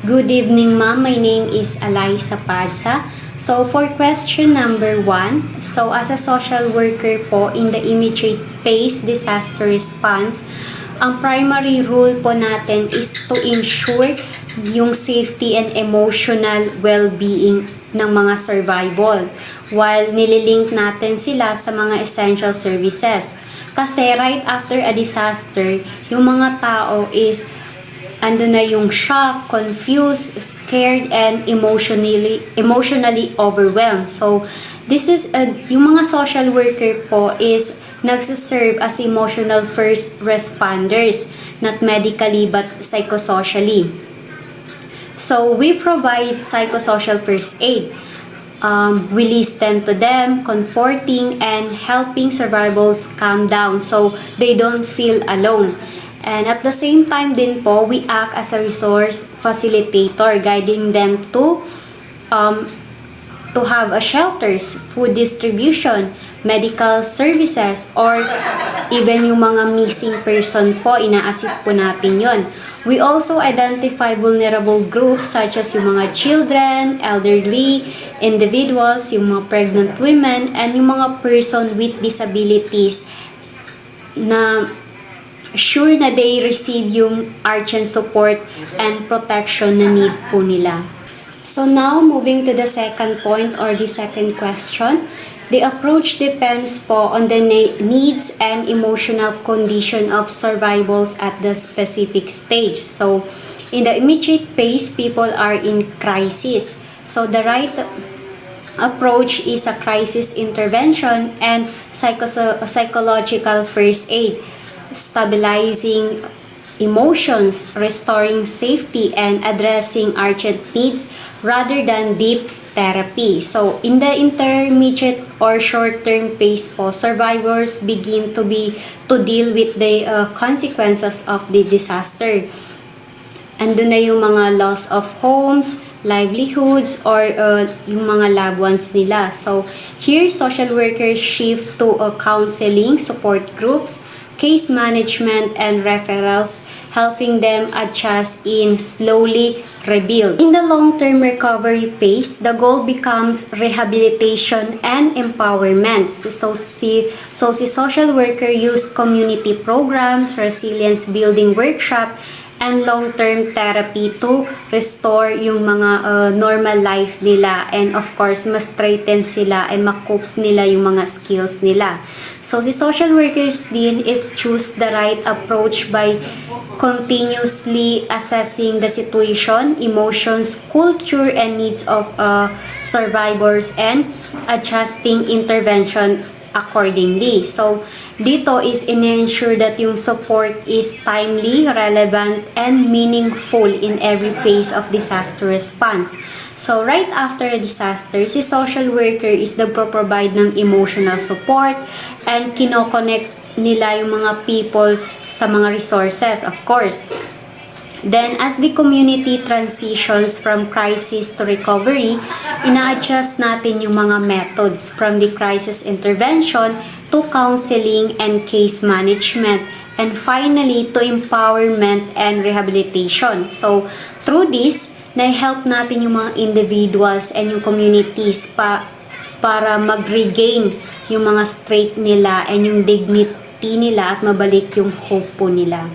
Good evening, ma'am. My name is Alaysa Padsa. So, for question number 1, so as a social worker po in the immediate phase disaster response, ang primary role po natin is to ensure yung safety and emotional well-being ng mga survival while nililink natin sila sa mga essential services. Kasi right after a disaster, yung mga tao is ando na yung shock, confused, scared, and emotionally overwhelmed. So, yung mga social worker po is nagsiserve as emotional first responders, not medically but psychosocially. So, we provide psychosocial first aid. We listen to them, comforting and helping survivors calm down so they don't feel alone. And at the same time din po, we act as a resource facilitator, guiding them to have a shelters, food distribution, medical services, or even yung mga missing person po, ina-assist po natin yon. We also identify vulnerable groups such as yung mga children, elderly, individuals, yung mga pregnant women, and yung mga person with disabilities na sure na they receive yung urgent support and protection na need po nila. So now, moving to the second point or the second question, the approach depends po on the needs and emotional condition of survivors at the specific stage. So, in the immediate phase, people are in crisis. So, the right approach is a crisis intervention and psychological first aid, stabilizing emotions, restoring safety, and addressing urgent needs rather than deep therapy. So, in the intermediate or short-term phase po, survivors begin to deal with the consequences of the disaster. Andun na yung mga loss of homes, livelihoods, or yung mga loved ones nila. So, here, social workers shift to counseling, support groups, case management, and referrals, helping them adjust in slowly rebuild. In the long-term recovery phase, the goal becomes rehabilitation and empowerment. So si social worker use community programs, resilience building workshop, and long-term therapy to restore yung mga normal life nila, and of course, ma-straighten sila and ma-cope nila yung mga skills nila. So, si social workers din is choose the right approach by continuously assessing the situation, emotions, culture, and needs of survivors and adjusting intervention accordingly. So, dito is in-ensure that yung support is timely, relevant, and meaningful in every phase of disaster response. So, right after a disaster, si social worker is provide ng emotional support and kinoconnect nila yung mga people sa mga resources, of course. Then, as the community transitions from crisis to recovery, ina-adjust natin yung mga methods from the crisis intervention to counseling and case management, and finally to empowerment and rehabilitation. So, through this, na-help natin yung mga individuals and yung communities para mag-regain yung mga strength nila and yung dignity nila at mabalik yung hope po nila.